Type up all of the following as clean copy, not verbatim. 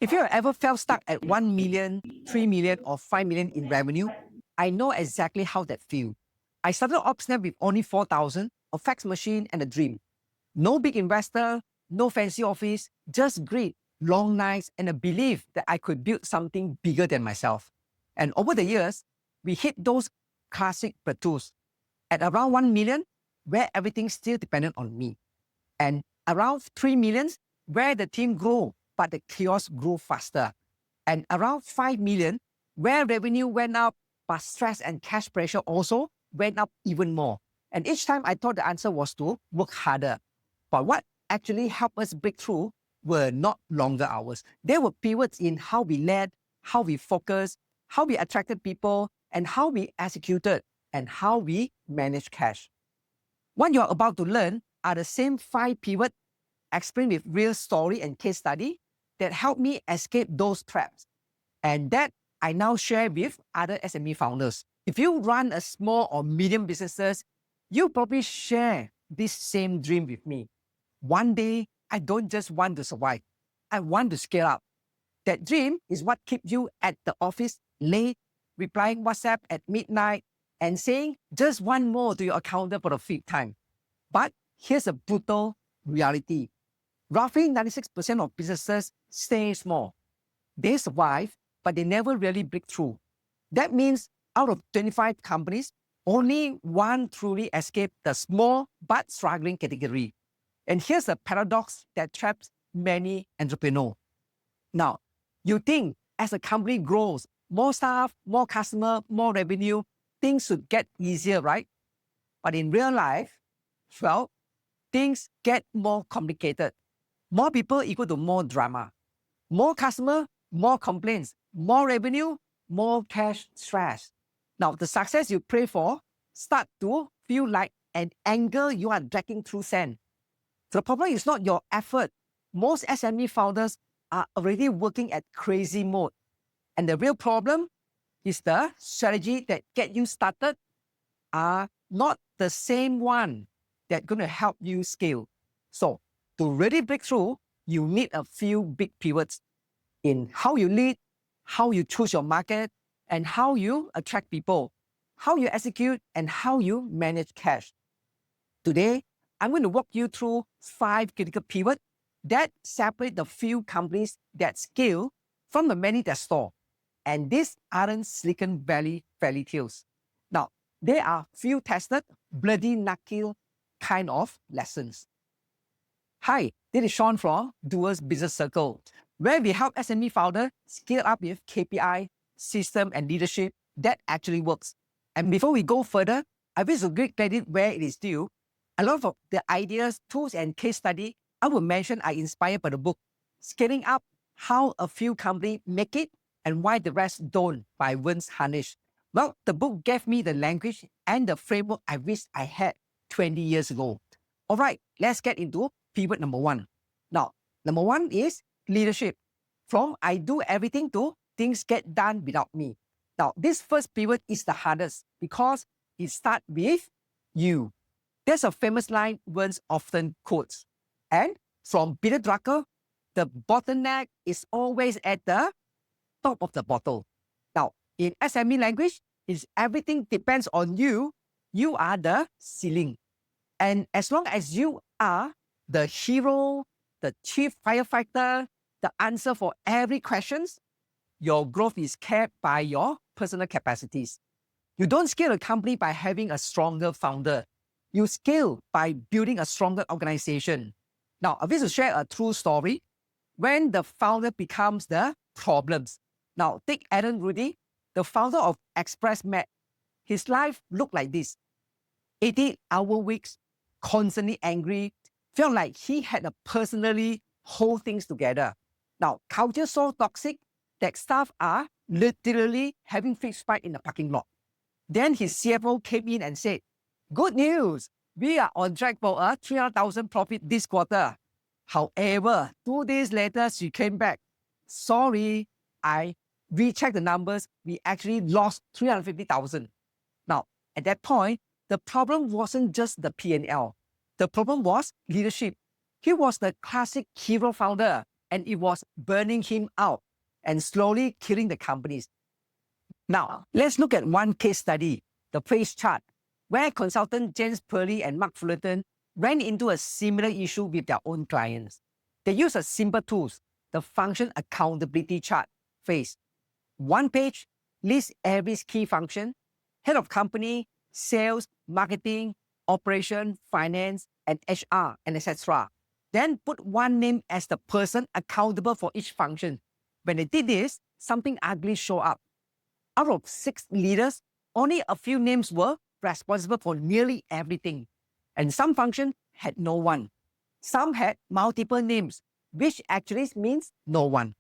If you have ever felt stuck at 1 million, 3 million, or 5 million in revenue, I know exactly how that feels. I started Obsnap with only 4,000, a fax machine, and a dream. No big investor, no fancy office, just grit, long nights, and a belief that I could build something bigger than myself. And over the years, we hit those classic plateaus at around 1 million, where everything still depended on me, and around 3 millions, where the team grew, but the chaos grew faster, and around 5 million, where revenue went up, but stress and cash pressure also went up even more. And each time I thought the answer was to work harder. But what actually helped us break through were not longer hours. They were pivots in how we led, how we focused, how we attracted people, and how we executed, and how we managed cash. What you're about to learn are the same 5 pivots explained with real story and case study that helped me escape those traps, and that I now share with other SME founders. If you run a small or medium businesses, you probably share this same dream with me. One day, I don't just want to survive. I want to scale up. That dream is what keeps you at the office late, replying WhatsApp at midnight, and saying just one more to your accountant for the 5th time. But here's a brutal reality. Roughly 96% of businesses stay small. They survive, but they never really break through. That means out of 25 companies, only one truly escaped the small but struggling category. And here's a paradox that traps many entrepreneurs. Now, you think as a company grows, more staff, more customer, more revenue, things should get easier, right? But in real life, well, things get more complicated. More people equal to more drama. More customer, more complaints. More revenue, more cash stress. Now, the success you pray for start to feel like an angle you are dragging through sand. The problem is not your effort. Most SME founders are already working at crazy mode. And the real problem is the strategy that get you started are not the same one that's going to help you scale. So to really break through, you need a few big pivots in how you lead, how you choose your market, and how you attract people, how you execute, and how you manage cash. Today, I'm going to walk you through 5 critical pivots that separate the few companies that scale from the many that stall. And these aren't Silicon Valley fairy tales. Now, they are field tested, bloody knuckle kind of lessons. Hi, this is Sean from Doer's Business Circle, where we help SME founders scale up with KPI, system, and leadership that actually works. And before we go further, I wish to give credit where it is due. A lot of the ideas, tools, and case study I will mention are inspired by the book, Scaling Up, How a Few Companies Make It and Why the Rest Don't by Vince Harnish. Well, the book gave me the language and the framework I wish I had 20 years ago. All right, let's get into pivot number 1. Now, number 1 is leadership. From I do everything to things get done without me. Now, this first pivot is the hardest because it starts with you. There's a famous line Vince often quotes. And from Peter Drucker, the bottleneck is always at the top of the bottle. Now, in SME language, is everything depends on you. You are the ceiling. And as long as you are the hero, the chief firefighter, the answer for every question, your growth is capped by your personal capacities. You don't scale a company by having a stronger founder. You scale by building a stronger organization. Now, I wish to share a true story when the founder becomes the problems. Now, take Aaron Rudy, the founder of ExpressMed. His life looked like this. 80-hour weeks, constantly angry, felt like he had to personally hold things together. Now, culture so toxic that staff are literally having fist fight in the parking lot. Then his CFO came in and said, "Good news, we are on track for a 300,000 profit this quarter." However, 2 days later, she came back. "Sorry, I rechecked the numbers. We actually lost 350,000. Now, at that point, the problem wasn't just the P&L. The problem was leadership. He was the classic hero founder, and it was burning him out and slowly killing the companies. Now, let's look at one case study, the phase chart, where consultant James Purley and Mark Fullerton ran into a similar issue with their own clients. They used a simple tool, the function accountability chart phase. One page lists every key function, head of company, sales, marketing, operation, finance, and HR, and etc. Then put one name as the person accountable for each function. When they did this, something ugly showed up. Out of 6 leaders, only a few names were responsible for nearly everything. And some functions had no one. Some had multiple names, which actually means no one.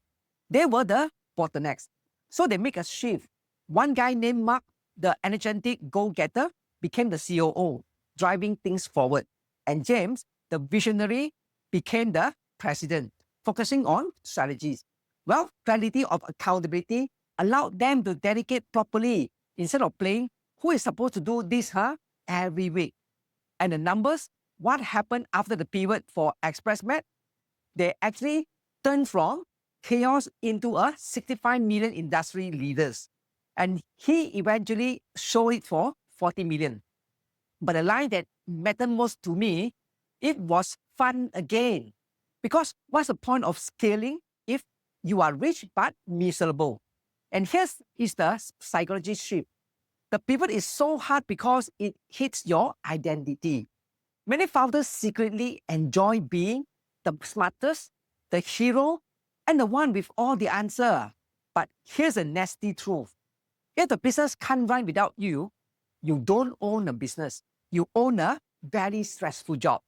They were the bottlenecks. So they make a shift. One guy named Mark, the energetic go-getter, became the COO, driving things forward. And James, the visionary, became the president, focusing on strategies. Well, clarity of accountability allowed them to dedicate properly instead of playing who is supposed to do this every week. And the numbers, what happened after the pivot for ExpressMed? They actually turned from chaos into a 65 million industry leaders. And he eventually showed it for 40 million. But the line that mattered most to me, it was fun again. Because what's the point of scaling if you are rich but miserable? And here is the psychology shift. The pivot is so hard because it hits your identity. Many founders secretly enjoy being the smartest, the hero, and the one with all the answer. But here's a nasty truth. If the business can't run without you, you don't own a business. You own a very stressful job.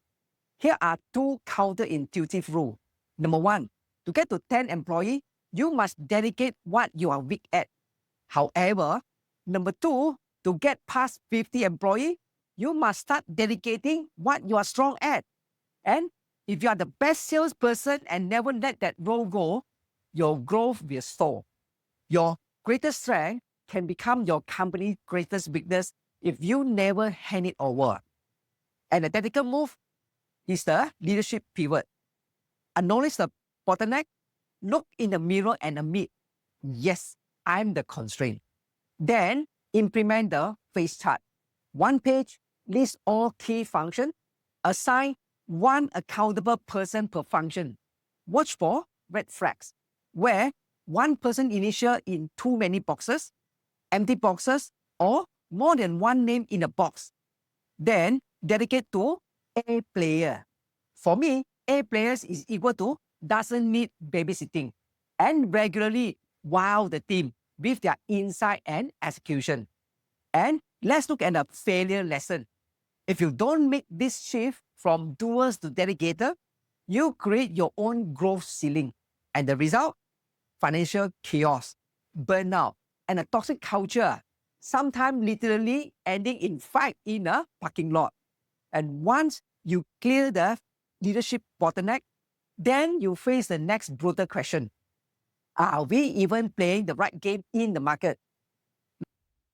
Here are 2 counterintuitive rules. Number 1, to get to 10 employees, you must dedicate what you are weak at. However, number 2, to get past 50 employees, you must start dedicating what you are strong at. And if you are the best salesperson and never let that role go, your growth will stall. Your greatest strength can become your company's greatest weakness if you never hand it over. And the tactical move is the leadership pivot. Acknowledge the bottleneck, look in the mirror and admit, yes, I'm the constraint. Then implement the phase chart. One page lists all key functions. Assign one accountable person per function. Watch for red flags, where one person initial in too many boxes, empty boxes, or more than one name in a box. Then dedicate to A player. For me, A players is equal to doesn't need babysitting and regularly wow the team with their insight and execution. And let's look at a failure lesson. If you don't make this shift from doers to delegator, you create your own growth ceiling. And the result? Financial chaos, burnout, and a toxic culture, sometimes literally ending in fight in a parking lot. And once you clear the leadership bottleneck, then you face the next brutal question. Are we even playing the right game in the market?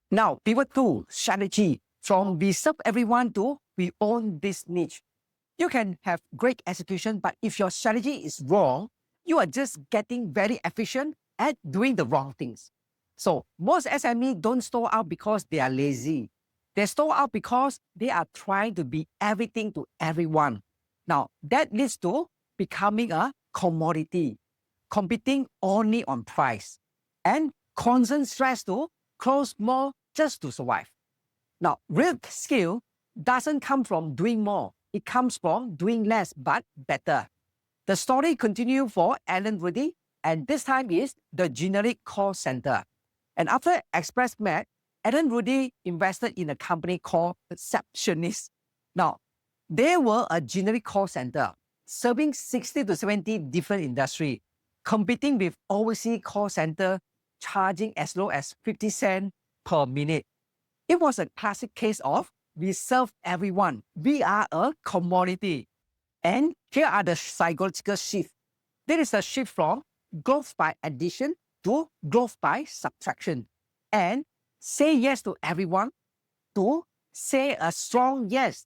Now, pivot to strategy. From we serve everyone to we own this niche. You can have great execution, but if your strategy is wrong, you are just getting very efficient at doing the wrong things. So most SME don't store out because they are lazy. They store out because they are trying to be everything to everyone. Now, that leads to becoming a commodity, competing only on price, and constant stress to close more just to survive. Now, real skill doesn't come from doing more. It comes from doing less but better. The story continues for Alan Rudy, and this time is the generic call center. And after ExpressMed, Alan Rudy invested in a company called Perceptionist. Now, they were a generic call center serving 60 to 70 different industries, competing with overseas call center, charging as low as 50 cents per minute. It was a classic case of we serve everyone. We are a commodity. And here are the psychological shifts. There is a shift from growth by addition to growth by subtraction. And say yes to everyone to say a strong yes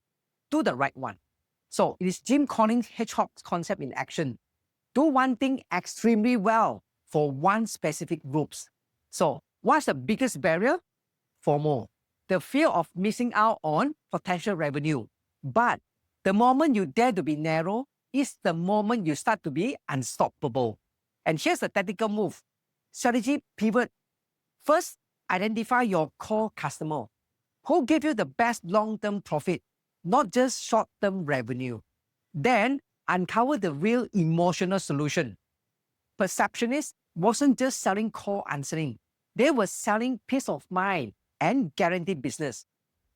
to the right one. So it is Jim Collins' hedgehog concept in action. do one thing extremely well for one specific groups. So what's the biggest barrier? FOMO, the fear of missing out on potential revenue. But the moment you dare to be narrow is the moment you start to be unstoppable. And here's the tactical move. Strategy pivot. First, identify your core customer. Who give you the best long-term profit, not just short-term revenue. Then, uncover the real emotional solution. Perceptionists wasn't just selling call answering. They were selling peace of mind and guaranteed business.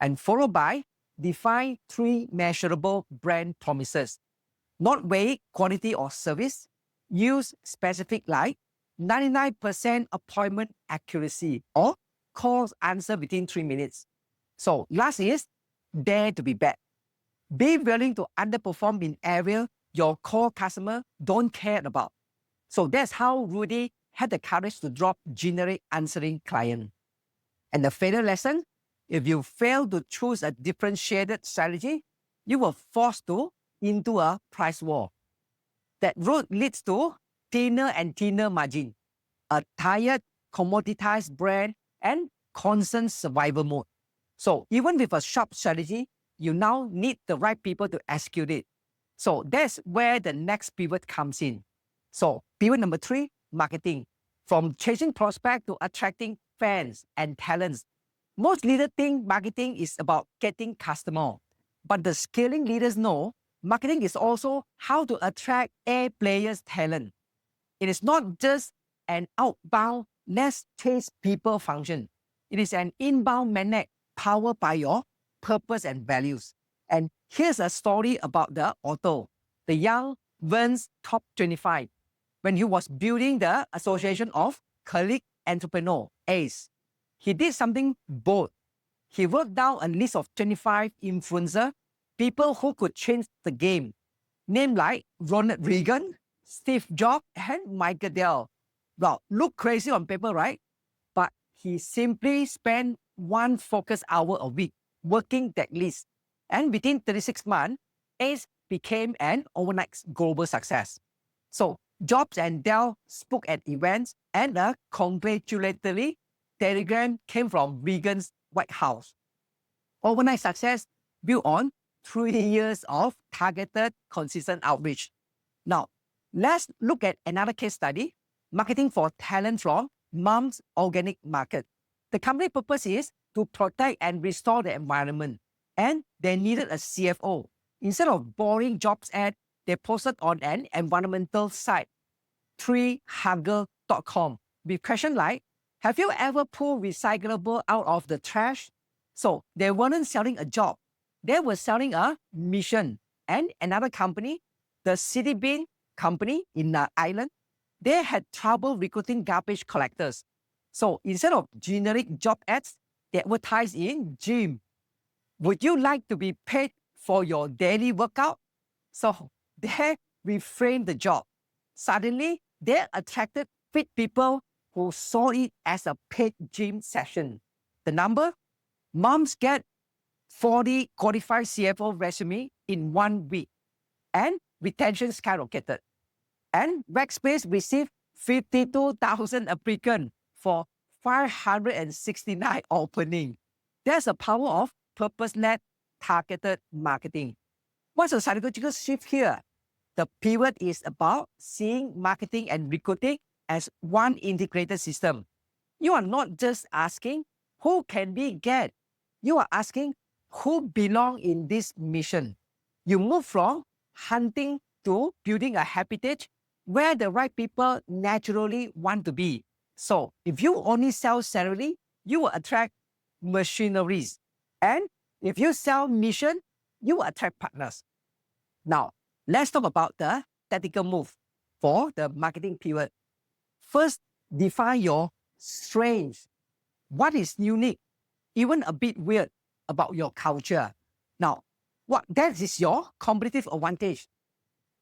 And followed by, define 3 measurable brand promises. Not vague quality or service. Use specific like 99% appointment accuracy or calls answer within 3 minutes. So last is dare to be bad. Be willing to underperform in area your core customer don't care about. So that's how Rudy had the courage to drop generic answering client. And the failure lesson, if you fail to choose a differentiated strategy, you will forced into a price war. That road leads to thinner and thinner margin, a tired, commoditized brand, and constant survival mode. So even with a sharp strategy, you now need the right people to execute it. So that's where the next pivot comes in. So pivot number 3, marketing. From chasing prospects to attracting fans and talents. Most leaders think marketing is about getting customers. But the scaling leaders know marketing is also how to attract A players' talent. It is not just an outbound, let's chase people function. It is an inbound magnet powered by your purpose and values. And here's a story about the author, the young Vance Top 25, when he was building the Association of Colleague Entrepreneur, ACE. He did something bold. He wrote down a list of 25 influencers, people who could change the game, named like Ronald Reagan, Steve Jobs, and Michael Dell. Well, look crazy on paper, right? But he simply spent 1 focus hour a week working that list. And within 36 months, ACE became an overnight global success. So Jobs and Dell spoke at events, and a congratulatory telegram came from Reagan's White House. Overnight success built on 3 years of targeted, consistent outreach. Now, let's look at another case study, marketing for talent from Mom's Organic Market. The company purpose is to protect and restore the environment, and they needed a CFO. Instead of boring jobs ad, they posted on an environmental site, treehugger.com, with questions like, have you ever pulled recyclable out of the trash? So they weren't selling a job. They were selling a mission. And another company, the City Bin company in Ireland, they had trouble recruiting garbage collectors. So instead of generic job ads, they advertised in gym. Would you like to be paid for your daily workout? So they reframed the job. Suddenly, they attracted fit people who saw it as a paid gym session. The number? Moms get 40 qualified CFO resume in 1 week, and retention skyrocketed. And Rackspace received 52,000 applicants for 569 opening. There's a power of purpose-led targeted marketing. What's the psychological shift here? The pivot is about seeing marketing and recruiting as one integrated system. You are not just asking, who can we get? You are asking, who belong in this mission? You move from hunting to building a habitat where the right people naturally want to be. So if you only sell salary, you will attract machineries. And if you sell mission, you will attract partners. Now, let's talk about the tactical move for the marketing pivot. First, define your strengths. What is unique, even a bit weird about your culture? Now, that is your competitive advantage.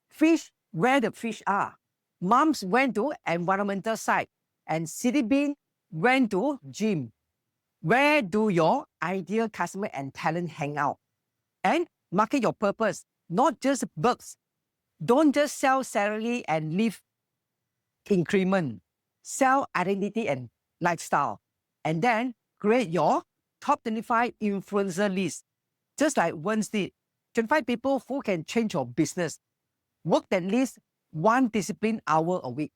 Fish where the fish are. Moms went to environmental site, and Citibean went to gym. Where do your ideal customer and talent hang out? And market your purpose, not just bugs, Don't just sell salary and leave increment. Sell identity and lifestyle. And then create your top 25 influencer list. Just like Wens did. 25 people who can change your business. Work at least one discipline hour a week.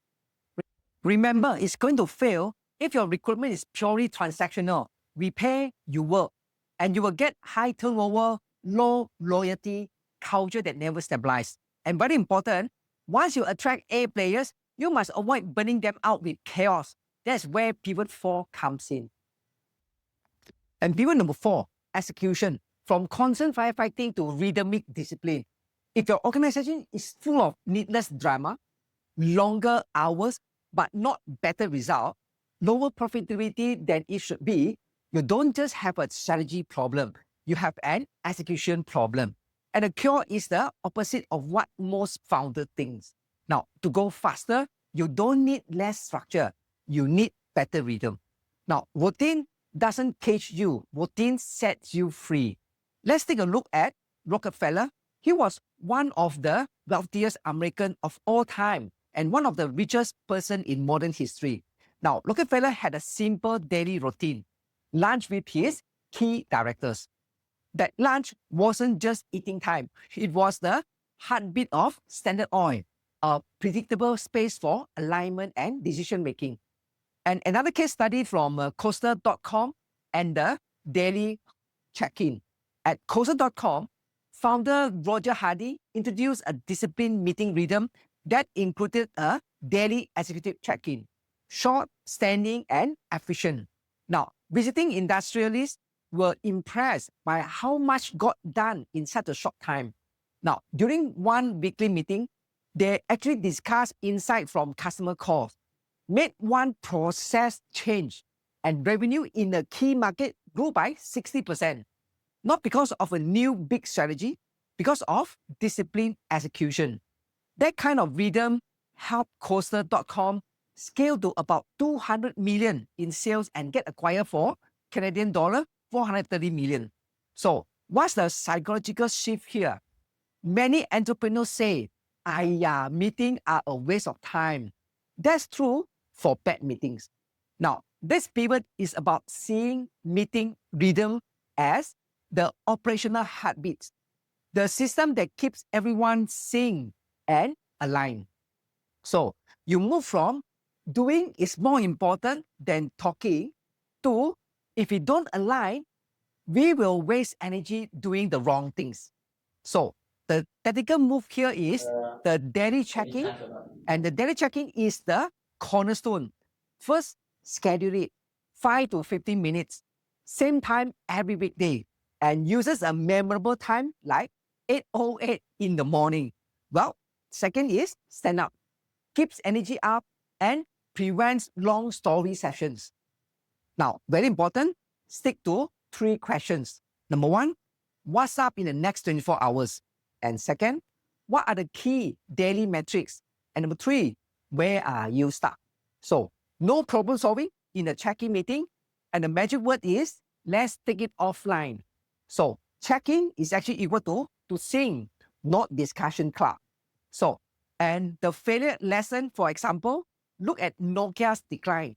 Remember, it's going to fail if your recruitment is purely transactional. We pay, you work. And you will get high turnover, low loyalty, culture that never stabilizes. And very important, once you attract A players, you must avoid burning them out with chaos. That's where pivot 4 comes in. And pivot number 4, execution. From constant firefighting to rhythmic discipline. If your organization is full of needless drama, longer hours, but not better result, lower profitability than it should be, you don't just have a strategy problem, you have an execution problem. And the cure is the opposite of what most founders think. Now, to go faster, you don't need less structure, you need better rhythm. Now, routine doesn't cage you, routine sets you free. Let's take a look at Rockefeller. He was one of the wealthiest Americans of all time and one of the richest person in modern history. Now, Rockefeller had a simple daily routine, lunch with his key directors. That lunch wasn't just eating time. It was the heartbeat of Standard Oil, a predictable space for alignment and decision making. And another case study from Coaster.com and the daily check-in. At Coaster.com, founder Roger Hardy introduced a disciplined meeting rhythm that included a daily executive check-in, short, standing, and efficient. Now, visiting industrialists were impressed by how much got done in such a short time. Now, during one weekly meeting, they actually discussed insight from customer calls, made one process change, and revenue in the key market grew by 60%. Not because of a new big strategy, because of disciplined execution. That kind of rhythm helped Coaster.com scale to about 200 million in sales and get acquired for Canadian dollar 430 million. So what's the psychological shift here? Many entrepreneurs say, meetings are a waste of time. That's true for bad meetings. Now, this pivot is about seeing meeting rhythm as the operational heartbeats, the system that keeps everyone synced and aligned. So you move from doing is more important than talking to, if we don't align, we will waste energy doing the wrong things. So the tactical move here is the daily check-in, and the daily check-in is the cornerstone. First, schedule it 5 to 15 minutes, same time every weekday, and uses a memorable time like 8:08 in the morning. Well, second is stand up, keeps energy up and prevents long story sessions. Now, very important, stick to 3 questions. Number 1, what's up in the next 24 hours? And second, what are the key daily metrics? And number 3, where are you stuck? So, no problem solving in a check-in meeting. And the magic word is, let's take it offline. So, check-in is actually equal to sing, not discussion club. So, and the failure lesson, for example, look at Nokia's decline.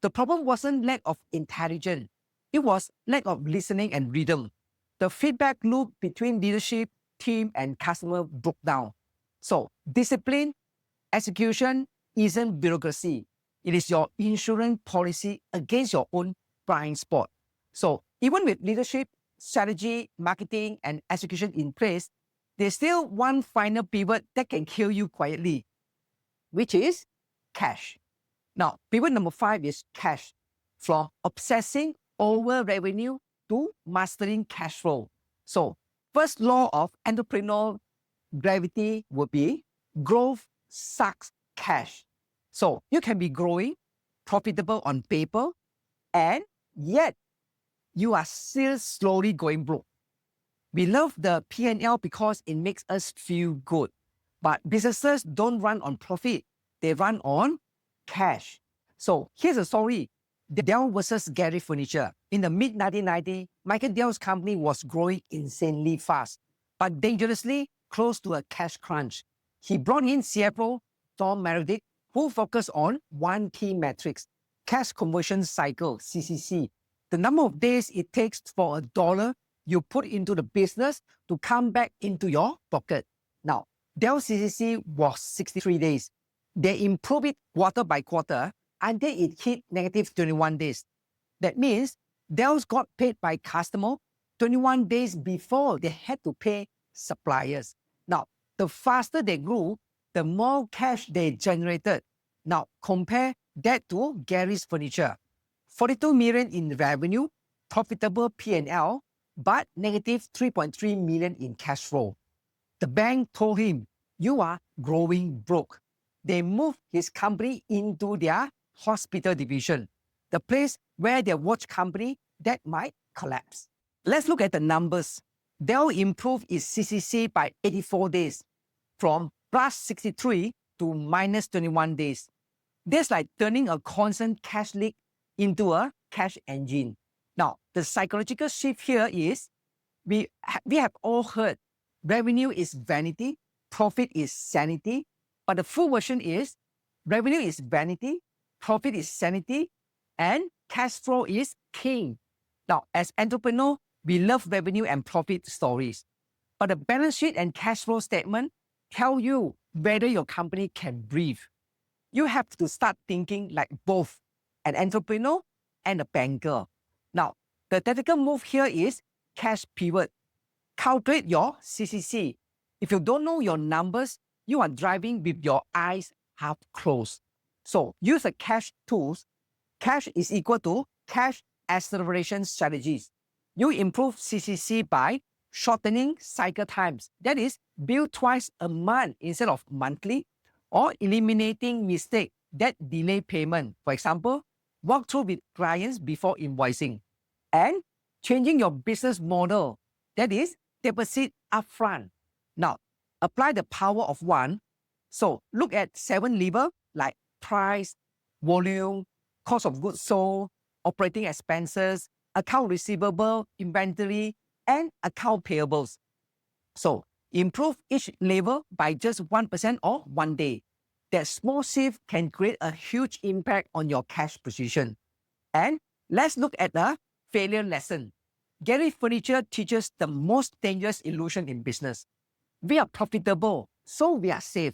The problem wasn't lack of intelligence. It was lack of listening and rhythm. The feedback loop between leadership, team, and customer broke down. So, discipline, execution isn't bureaucracy. It is your insurance policy against your own blind spot. So, even with leadership, strategy, marketing, and execution in place, there's still one final pivot that can kill you quietly, which is cash. Now, pivot number 5 is cash. From obsessing over revenue to mastering cash flow. So, first law of entrepreneurial gravity would be growth sucks cash. So, you can be growing, profitable on paper, and yet you are still slowly going broke. We love the P&L because it makes us feel good. But businesses don't run on profit. They run on cash. So here's a story. Dell versus Gary Furniture. In the mid-1990s, Michael Dell's company was growing insanely fast, but dangerously close to a cash crunch. he brought in CFO Tom Meredith, who focused on one key metrics, cash conversion cycle, CCC. The number of days it takes for $1 you put into the business to come back into your pocket. Now, Dell's CCC was 63 days. They improved it quarter by quarter until it hit negative 21 days. That means Dell's got paid by customer 21 days before they had to pay suppliers. Now, the faster they grew, the more cash they generated. Now, compare that to Gary's Furniture. 42 million in revenue, profitable P&L, but negative 3.3 million in cash flow. The bank told him, you are growing broke. They moved his company into their hospital division, the place where their watch company that might collapse. Let's look at the numbers. Dell improved its CCC by 84 days, from plus 63 to minus 21 days. That's like turning a constant cash leak into a cash engine. Now, the psychological shift here is we have all heard revenue is vanity, profit is sanity, but the full version is revenue is vanity, profit is sanity, and cash flow is king. Now, as entrepreneurs, we love revenue and profit stories, but the balance sheet and cash flow statement tell you whether your company can breathe. You have to start thinking like both an entrepreneur and a banker. Now, the tactical move here is cash pivot. Calculate your CCC. If you don't know your numbers, you are driving with your eyes half closed. So use the cash tools. Cash is equal to cash acceleration strategies. You improve CCC by shortening cycle times. That is, bill twice a month instead of monthly, or eliminating mistakes that delay payment. For example, walk through with clients before invoicing. And changing your business model. That is, deposit upfront. Now, apply the power of one. So look at 7 levers like price, volume, cost of goods sold, operating expenses, account receivable, inventory, and account payables. So improve each lever by just 1% or 1 day. That small shift can create a huge impact on your cash position. And let's look at the failure lesson. Gary Furniture teaches the most dangerous illusion in business. We are profitable, so we are safe.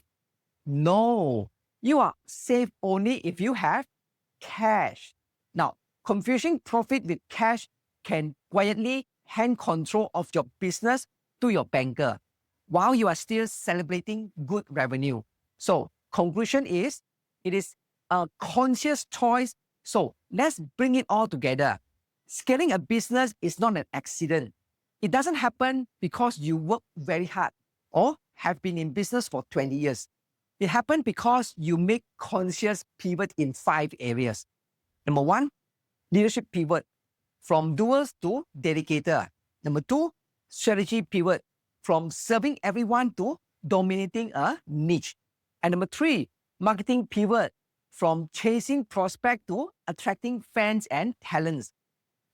No, you are safe only if you have cash. Now, confusing profit with cash can quietly hand control of your business to your banker while you are still celebrating good revenue. So, conclusion is, it is a conscious choice. So, let's bring it all together. Scaling a business is not an accident. It doesn't happen because you work very hard or have been in business for 20 years. It happened because you make conscious pivot in 5 areas. Number 1, leadership pivot from doers to delegator. Number 2, strategy pivot from serving everyone to dominating a niche. And number 3, marketing pivot from chasing prospect to attracting fans and talents.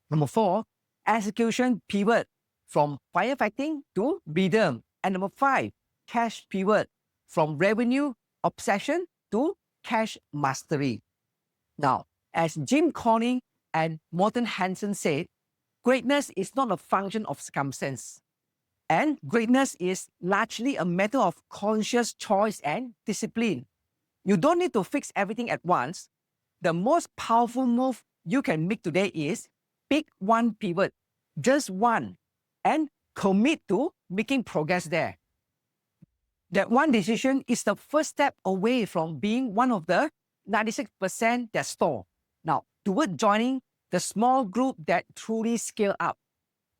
Number 4, execution pivot from firefighting to rhythm. And number 5, cash pivot from revenue obsession to cash mastery. Now, as Jim Conning and Morton Hansen said, greatness is not a function of circumstance. And greatness is largely a matter of conscious choice and discipline. You don't need to fix everything at once. The most powerful move you can make today is pick one pivot, just one, and commit to making progress there. That one decision is the first step away from being one of the 96% that stall. Now, toward joining the small group that truly scale up.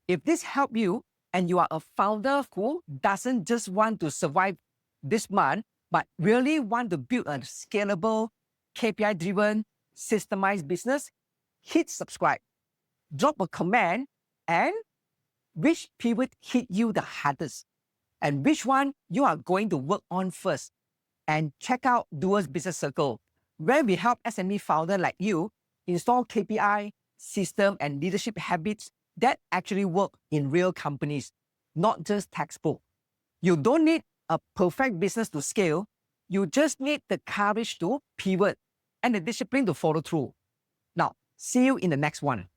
If this helped you and you are a founder who doesn't just want to survive this month, but really want to build a scalable, KPI-driven, systemized business, hit subscribe. Drop a comment and which pivot hit you the hardest and which one you are going to work on first. And check out Doer's Business Circle, where we help SME founders like you install KPI, system, and leadership habits that actually work in real companies, not just textbook. You don't need a perfect business to scale, you just need the courage to pivot and the discipline to follow through. Now, see you in the next one.